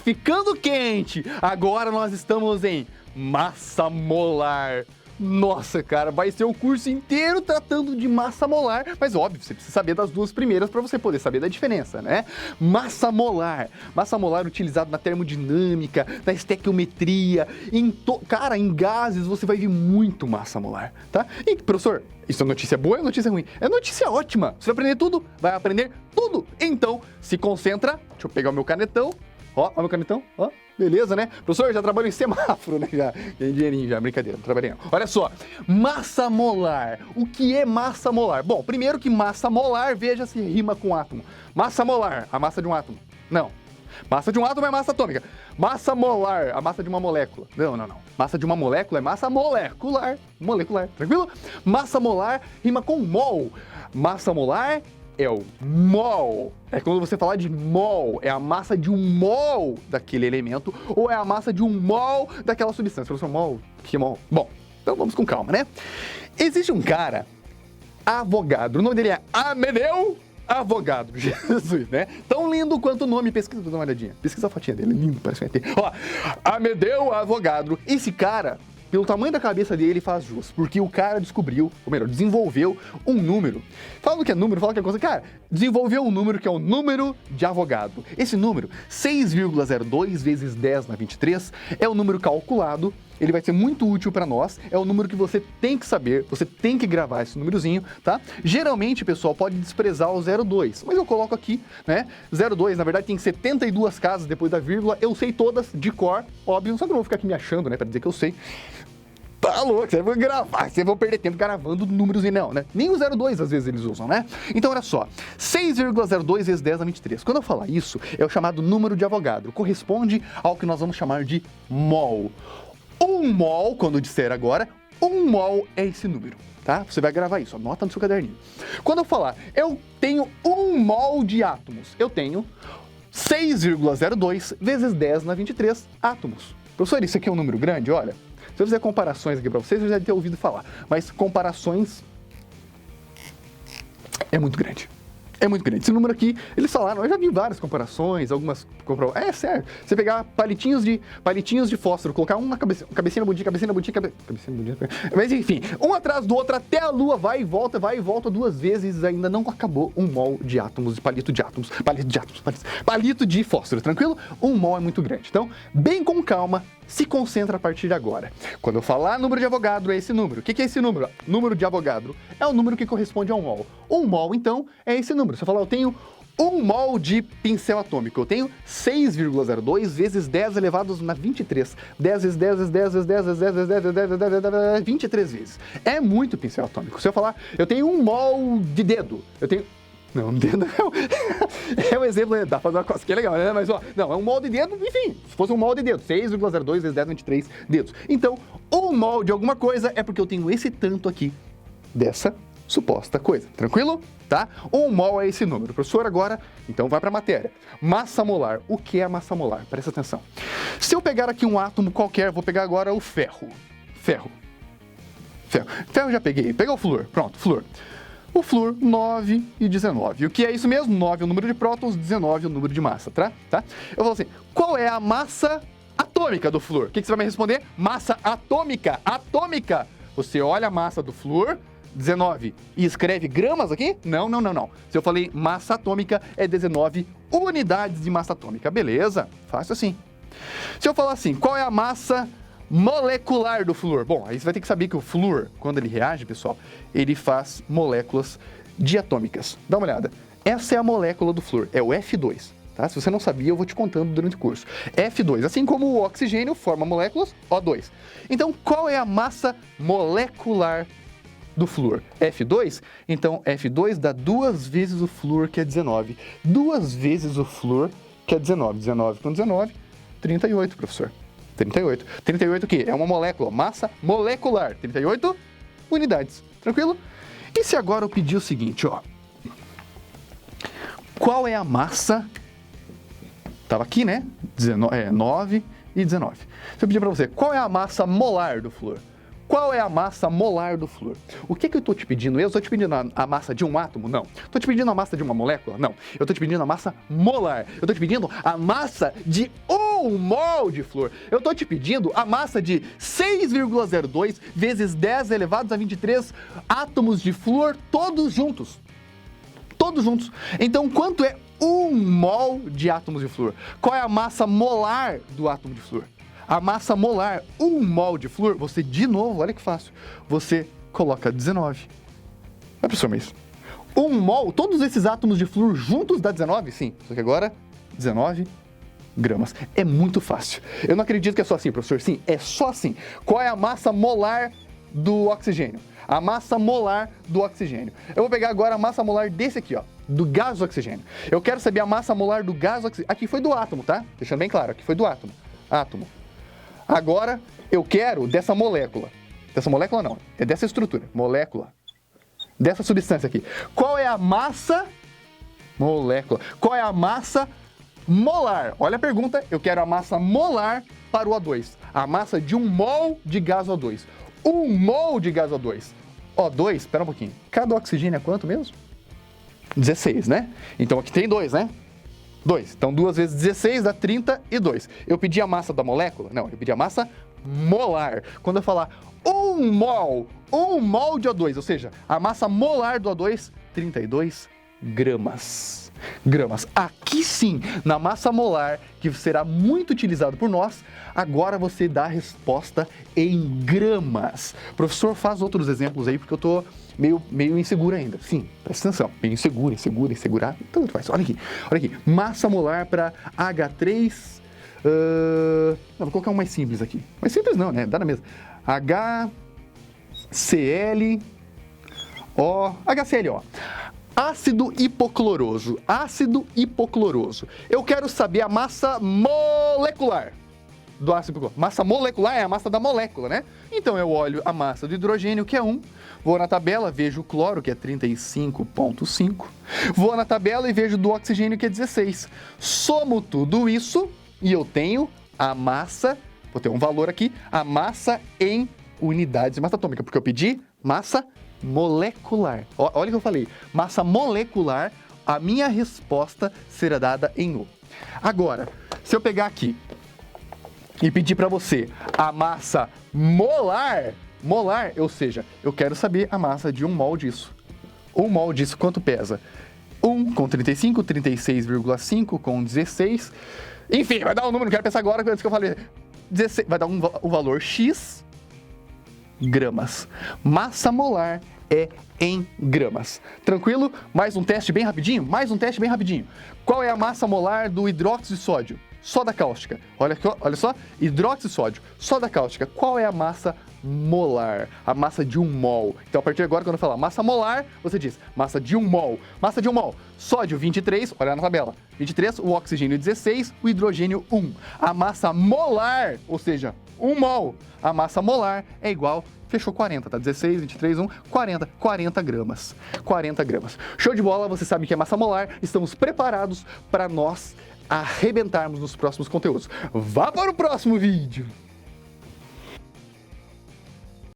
ficando quente. Agora nós estamos em massa molar. Nossa, cara, vai ser o curso inteiro tratando de massa molar, mas óbvio, você precisa saber das duas primeiras para você poder saber da diferença, né? Massa molar utilizado na termodinâmica, na estequiometria, cara, em gases você vai ver muito massa molar, tá? E, professor, isso é notícia boa ou é notícia ruim? É notícia ótima, você vai aprender tudo, vai aprender tudo. Então, se concentra, deixa eu pegar o meu canetão, ó o meu canetão, ó. Beleza, né? Professor, já trabalho em semáforo, né? Já tem dinheirinho, já. Brincadeira, não trabalhei não. Olha só, massa molar. O que é massa molar? Bom, primeiro que massa molar, veja se rima com átomo. Massa molar, a massa de um átomo. Não. Massa de um átomo é massa atômica. Massa molar, a massa de uma molécula. Não. Massa de uma molécula é massa molecular. Molecular, tranquilo? Massa molar rima com mol. Massa molar é o mol. É quando você falar de mol, é a massa de um mol daquele elemento, ou é a massa de um mol daquela substância. Professor, mol? Que mol? Bom, então vamos com calma, né? Existe um cara, Avogadro, o nome dele é Amedeo Avogadro, Jesus, né? Tão lindo quanto o nome, pesquisa, dá uma olhadinha. Pesquisa a fotinha dele, lindo, parece um ET. Ó, Amedeo Avogadro, esse cara, pelo tamanho da cabeça dele, faz jus, porque o cara descobriu, ou melhor, desenvolveu um número. Fala que é número, fala que é coisa. Cara, desenvolveu um número que é o número de Avogadro. Esse número, 6,02 vezes 10 na 23, é o número calculado. Ele vai ser muito útil para nós, é o número que você tem que saber, você tem que gravar esse númerozinho, tá? Geralmente, pessoal, pode desprezar o 02, mas eu coloco aqui, né? 02, na verdade, tem 72 casas depois da vírgula, eu sei todas de cor, óbvio, só que eu não vou ficar aqui me achando, né, para dizer que eu sei. Tá louco, você vai gravar, você vai perder tempo gravando números e não, né? Nem o 02 às vezes eles usam, né? Então, olha só, 6,02 vezes 10 na 23. Quando eu falar isso, é o chamado número de Avogadro, corresponde ao que nós vamos chamar de mol. Um mol, quando eu disser agora, um mol é esse número, tá? Você vai gravar isso, anota no seu caderninho. Quando eu falar, eu tenho um mol de átomos, eu tenho 6,02 vezes 10 na 23 átomos. Professor, isso aqui é um número grande? Olha, se eu fizer comparações aqui pra vocês, eu já ter ouvido falar, mas comparações é muito grande. É muito grande.Esse número aqui, eles falaram, eu já vi várias comparações, algumas comprovações. É sério. Você pegar palitinhos de fósforo, colocar um na cabecinha na bundinha, cabecinha na bundinha. Mas enfim, um atrás do outro até a Lua, vai e volta duas vezes, ainda não acabou um mol de átomos, de palito de fósforo, tranquilo? Um mol é muito grande. Então, bem com calma, se concentra a partir de agora. Quando eu falar número de Avogadro, é esse número. O que é esse número? Número de Avogadro é o número que corresponde a um mol. Um mol, então, é esse número. Se eu falar, eu tenho um mol de pincel atômico, eu tenho 6,02 vezes 10 elevados na 23. 10 vezes 10 vezes 10 vezes 10 vezes 10 vezes 10 vezes 10 vezes 10 vezes 23 vezes. É muito pincel atômico. Se eu falar, eu tenho um mol de dedo, eu tenho... Não, dedo é um exemplo, dá pra fazer uma cosquinha legal, né? Mas, ó, não, é um mol de dedo, enfim, se fosse um mol de dedo, 6,02 vezes 10 vezes 23 dedos. Então, um mol de alguma coisa é porque eu tenho esse tanto aqui dessa suposta coisa, tranquilo? Tá? Um mol é esse número. Professor, agora, então vai pra matéria. Massa molar. O que é massa molar? Presta atenção. Se eu pegar aqui um átomo qualquer, vou pegar agora o ferro. Ferro eu já peguei. Pegar o flúor. Pronto, flúor. O flúor, 9 e 19. O que é isso mesmo? 9 é o número de prótons, 19 é o número de massa, tá? Eu falo assim, qual é a massa atômica do flúor? O que você vai me responder? Massa atômica. Atômica. Você olha a massa do flúor, 19, e escreve gramas aqui? Não. Se eu falei massa atômica, é 19 unidades de massa atômica. Beleza, fácil assim. Se eu falar assim, qual é a massa molecular do flúor? Bom, aí você vai ter que saber que o flúor, quando ele reage, pessoal, ele faz moléculas diatômicas. Dá uma olhada. Essa é a molécula do flúor, é o F2. Tá? Se você não sabia, eu vou te contando durante o curso. F2, assim como o oxigênio forma moléculas, O2. Então, qual é a massa molecular do flúor? F2? Então, F2 dá 2 vezes o flúor, que é 19. 2 vezes o flúor, que é 19. 19 com 19, 38, professor. 38. 38 o quê? É uma molécula, massa molecular. 38 unidades. Tranquilo? E se agora eu pedir o seguinte, ó. Qual é a massa... Tava aqui, né? 9 e 19. Se eu pedir pra você, qual é a massa molar do flúor? Qual é a massa molar do flúor? O que eu estou te pedindo? Eu estou te pedindo a massa de um átomo? Não. Estou te pedindo a massa de uma molécula? Não. Eu estou te pedindo a massa molar. Eu estou te pedindo a massa de 1 mol de flúor. Eu estou te pedindo a massa de 6,02 vezes 10 elevados a 23 átomos de flúor, todos juntos. Todos juntos. Então, quanto é 1 mol de átomos de flúor? Qual é a massa molar do átomo de flúor? A massa molar, 1 mol de flúor, você, de novo, olha que fácil, você coloca 19. É, professor, mas 1 mol, todos esses átomos de flúor juntos dá 19? Sim, só que agora, 19 gramas. É muito fácil. Eu não acredito que é só assim, professor. Sim, é só assim. Qual é a massa molar do oxigênio? A massa molar do oxigênio. Eu vou pegar agora a massa molar desse aqui, ó, do gás oxigênio. Eu quero saber a massa molar do gás oxigênio. Aqui foi do átomo, tá? Deixando bem claro, aqui foi do átomo. Átomo. Agora, eu quero dessa molécula. Dessa molécula não, é dessa estrutura. Molécula. Dessa substância aqui. Qual é a massa molécula? Qual é a massa molar? Olha a pergunta, eu quero a massa molar para o O2. A massa de 1 mol de gás O2. 1 mol de gás O2. O2, espera um pouquinho. Cada oxigênio é quanto mesmo? 16, né? Então aqui tem 2, né? 2. Então 2 vezes 16 dá 32. Eu pedi a massa da molécula? Não, eu pedi a massa molar. Quando eu falar 1 mol de O2, ou seja, a massa molar do O2, 32 gramas. Aqui sim, na massa molar, que será muito utilizado por nós, agora você dá a resposta em gramas. O professor, faz outros exemplos aí, porque eu tô meio inseguro ainda. Sim, presta atenção. Meio insegurar. Tanto faz. Olha aqui. Massa molar para H3. Não, vou colocar um mais simples aqui. Mais simples não, né? Dá na mesma. HClO. Ácido hipocloroso. Eu quero saber a massa molecular do ácido hipocloroso. Massa molecular é a massa da molécula, né? Então eu olho a massa do hidrogênio, que é 1. Vou na tabela, vejo o cloro, que é 35,5. Vou na tabela e vejo do oxigênio, que é 16. Somo tudo isso e eu tenho a massa, vou ter um valor aqui, a massa em unidades de massa atômica, porque eu pedi massa molecular. Olha o que eu falei, massa molecular, a minha resposta será dada em U. Agora, se eu pegar aqui e pedir para você a massa molar, ou seja, eu quero saber a massa de 1 mol disso. 1 mol disso quanto pesa? 1 com 35, 36,5 com 16. Enfim, vai dar um número, não quero pensar agora, antes que eu falei. 16, vai dar o valor X gramas. Massa molar é em gramas. Tranquilo? Mais um teste bem rapidinho? Qual é a massa molar do hidróxido de sódio? Soda cáustica. Olha só, hidróxido de sódio, soda cáustica. Qual é a massa molar? A massa de 1 mol. Então, a partir de agora, quando eu falar massa molar, você diz massa de 1 mol. Massa de 1 mol. Sódio 23, olha na tabela. 23, o oxigênio 16, o hidrogênio 1. A massa molar, ou seja, 1 mol. A massa molar é igual, fechou 40, tá? 16, 23, 1, 40 gramas. 40 gramas. Show de bola, você sabe que é massa molar. Estamos preparados para nós arrebentarmos nos próximos conteúdos. Vá para o próximo vídeo!